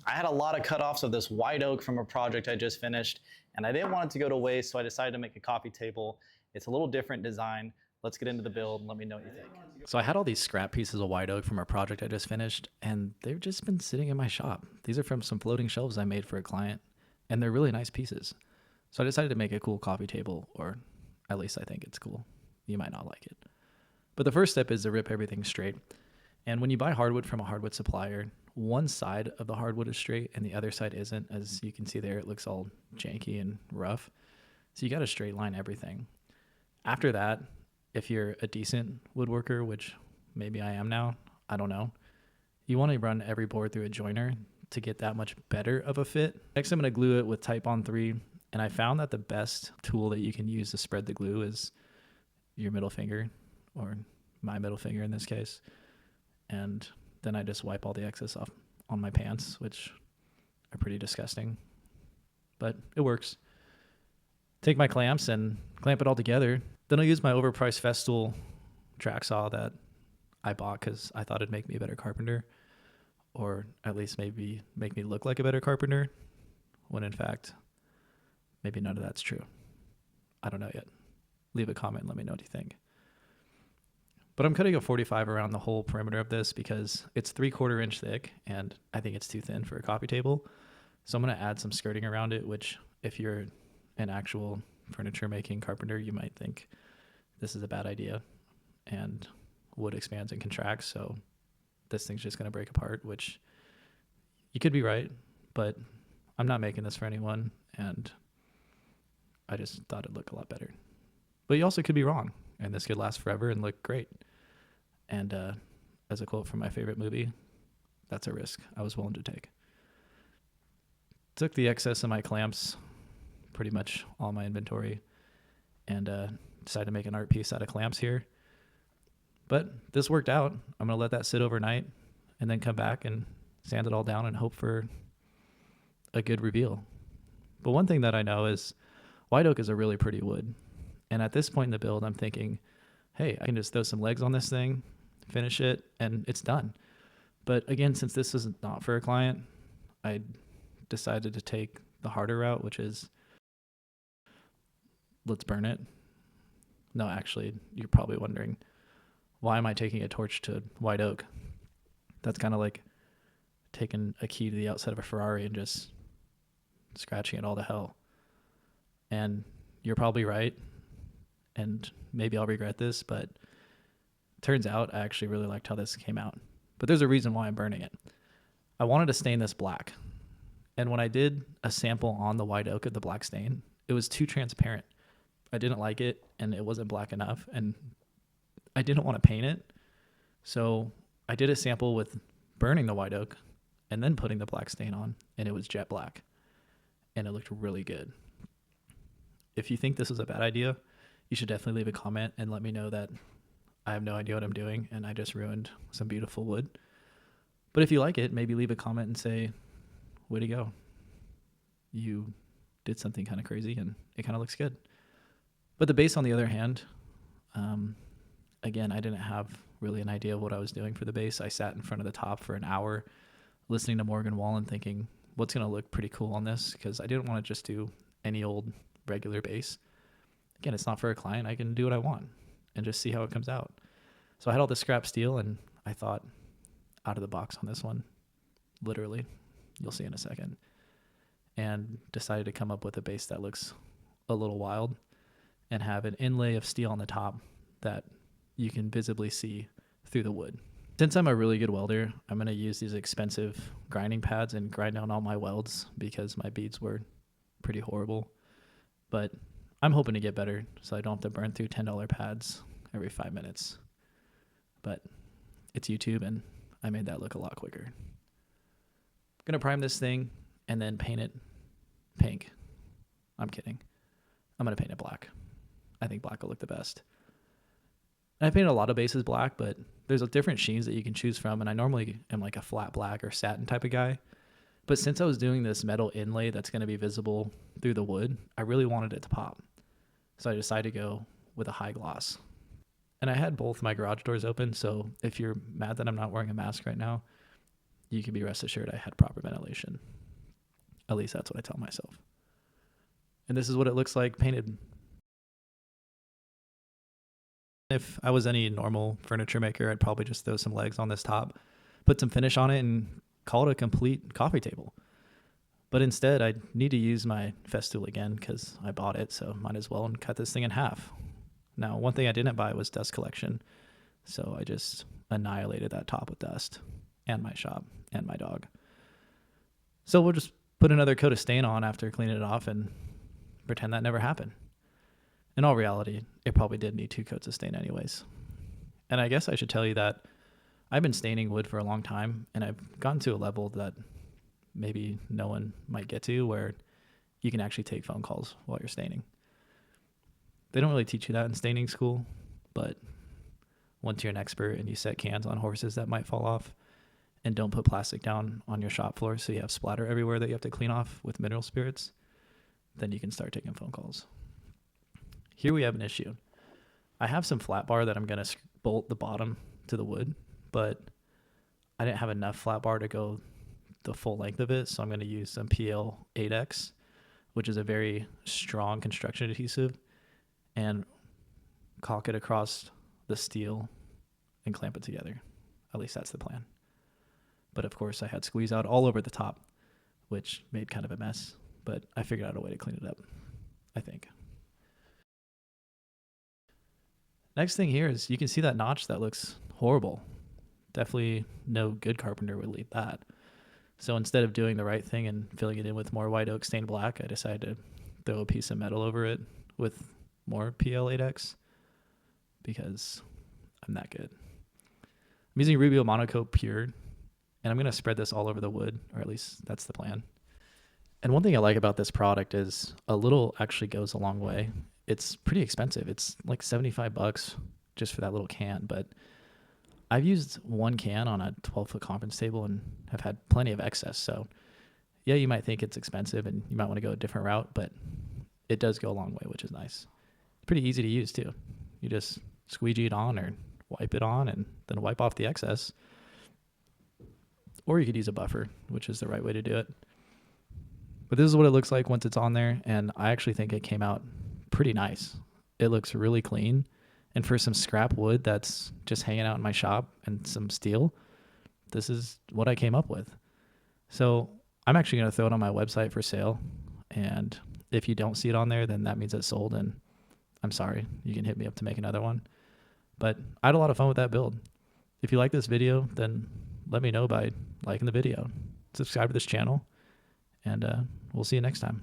I had a lot of cutoffs of this white oak from a project I just finished, and I didn't want it to go to waste, so I decided to make a coffee table. It's a little different design. Let's get into the build and let me know what you think. So I had all these scrap pieces of white oak from a project I just finished, and they've just been sitting in my shop. These are from some floating shelves I made for a client, and they're really nice pieces. So I decided to make a cool coffee table, or at least I think it's cool. You might not like it. But the first step is to rip everything straight. And when you buy hardwood from a hardwood supplier, one side of the hardwood is straight and the other side isn't. As you can see there, it looks all janky and rough. So you got to straight line everything. After that, if you're a decent woodworker, which maybe I am now, I don't know, you want to run every board through a joiner to get that much better of a fit. Next, I'm going to glue it with Titebond 3. And I found that the best tool that you can use to spread the glue is your middle finger, or my middle finger in this case. And then I just wipe all the excess off on my pants, which are pretty disgusting, but it works. Take my clamps and clamp it all together. Then I'll use my overpriced Festool track saw that I bought because I thought it'd make me a better carpenter, or at least maybe make me look like a better carpenter, when in fact, maybe none of that's true. I don't know yet. Leave a comment and let me know what you think. But I'm cutting a 45 around the whole perimeter of this because it's 3/4 inch thick and I think it's too thin for a coffee table. So I'm going to add some skirting around it, which if you're an actual furniture making carpenter, you might think this is a bad idea, and wood expands and contracts. So this thing's just going to break apart, which you could be right, but I'm not making this for anyone. And I just thought it'd look a lot better, but you also could be wrong and this could last forever and look great. And as a quote from my favorite movie, that's a risk I was willing to take. Took the excess of my clamps, pretty much all my inventory, and decided to make an art piece out of clamps here. But this worked out. I'm going to let that sit overnight and then come back and sand it all down and hope for a good reveal. But one thing that I know is white oak is a really pretty wood. And at this point in the build, I'm thinking, hey, I can just throw some legs on this thing, finish it, and it's done. But again, since this is not for a client, I decided to take the harder route, which is let's burn it. No, actually, you're probably wondering, why am I taking a torch to white oak? That's kind of like taking a key to the outside of a Ferrari and just scratching it all to hell. And you're probably right. And maybe I'll regret this, but turns out I actually really liked how this came out. But there's a reason why I'm burning it. I wanted to stain this black. And when I did a sample on the white oak of the black stain, it was too transparent. I didn't like it, and it wasn't black enough, and I didn't want to paint it. So I did a sample with burning the white oak and then putting the black stain on, and it was jet black. And it looked really good. If you think this is a bad idea, you should definitely leave a comment and let me know that I have no idea what I'm doing and I just ruined some beautiful wood. But if you like it, maybe leave a comment and say, way to go. You did something kind of crazy and it kind of looks good. But the base, on the other hand, again, I didn't have really an idea of what I was doing for the base. I sat in front of the top for an hour listening to Morgan Wallen thinking, what's going to look pretty cool on this? Because I didn't want to just do any old regular base. Again, it's not for a client. I can do what I want and just see how it comes out. So I had all this scrap steel and I thought out of the box on this one, literally, you'll see in a second, and decided to come up with a base that looks a little wild and have an inlay of steel on the top that you can visibly see through the wood. Since I'm a really good welder, I'm going to use these expensive grinding pads and grind down all my welds because my beads were pretty horrible. But I'm hoping to get better so I don't have to burn through $10 pads every 5 minutes. But it's YouTube and I made that look a lot quicker. I'm going to prime this thing and then paint it pink. I'm kidding. I'm going to paint it black. I think black will look the best. And I painted a lot of bases black, but there's different sheens that you can choose from. And I normally am like a flat black or satin type of guy. But since I was doing this metal inlay that's going to be visible through the wood, I really wanted it to pop. So I decided to go with a high gloss. And I had both my garage doors open, so if you're mad that I'm not wearing a mask right now, you can be rest assured I had proper ventilation. At least that's what I tell myself. And this is what it looks like painted. If I was any normal furniture maker, I'd probably just throw some legs on this top, put some finish on it, and call it a complete coffee table. But instead, I need to use my Festool again because I bought it, so might as well and cut this thing in half. Now, one thing I didn't buy was dust collection, so I just annihilated that top with dust, and my shop, and my dog. So we'll just put another coat of stain on after cleaning it off and pretend that never happened. In all reality, it probably did need 2 coats of stain anyways. And I guess I should tell you that I've been staining wood for a long time, and I've gotten to a level that maybe no one might get to where you can actually take phone calls while you're staining. They don't really teach you that in staining school, but once you're an expert and you set cans on horses that might fall off and don't put plastic down on your shop floor so you have splatter everywhere that you have to clean off with mineral spirits, then you can start taking phone calls. Here we have an issue. I have some flat bar that I'm going to bolt the bottom to the wood, but I didn't have enough flat bar to go the full length of it, so I'm going to use some PL 8X, which is a very strong construction adhesive, and caulk it across the steel and clamp it together. At least that's the plan. But of course, I had squeeze out all over the top, which made kind of a mess, but I figured out a way to clean it up, I think. Next thing here is you can see that notch that looks horrible. Definitely no good carpenter would leave that. So instead of doing the right thing and filling it in with more white oak stained black, I decided to throw a piece of metal over it with more PL8X because I'm that good. I'm using Rubio Monocoat Pure, and I'm going to spread this all over the wood, or at least that's the plan. And one thing I like about this product is a little actually goes a long way. It's pretty expensive. It's like $75 just for that little can, but I've used one can on a 12-foot conference table and have had plenty of excess. So yeah, you might think it's expensive and you might want to go a different route, but it does go a long way, which is nice. It's pretty easy to use too. You just squeegee it on or wipe it on and then wipe off the excess. Or you could use a buffer, which is the right way to do it. But this is what it looks like once it's on there, and I actually think it came out pretty nice. It looks really clean. And for some scrap wood that's just hanging out in my shop and some steel, this is what I came up with. So I'm actually going to throw it on my website for sale. And if you don't see it on there, then that means it's sold. And I'm sorry, you can hit me up to make another one. But I had a lot of fun with that build. If you like this video, then let me know by liking the video. Subscribe to this channel, and we'll see you next time.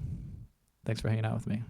Thanks for hanging out with me.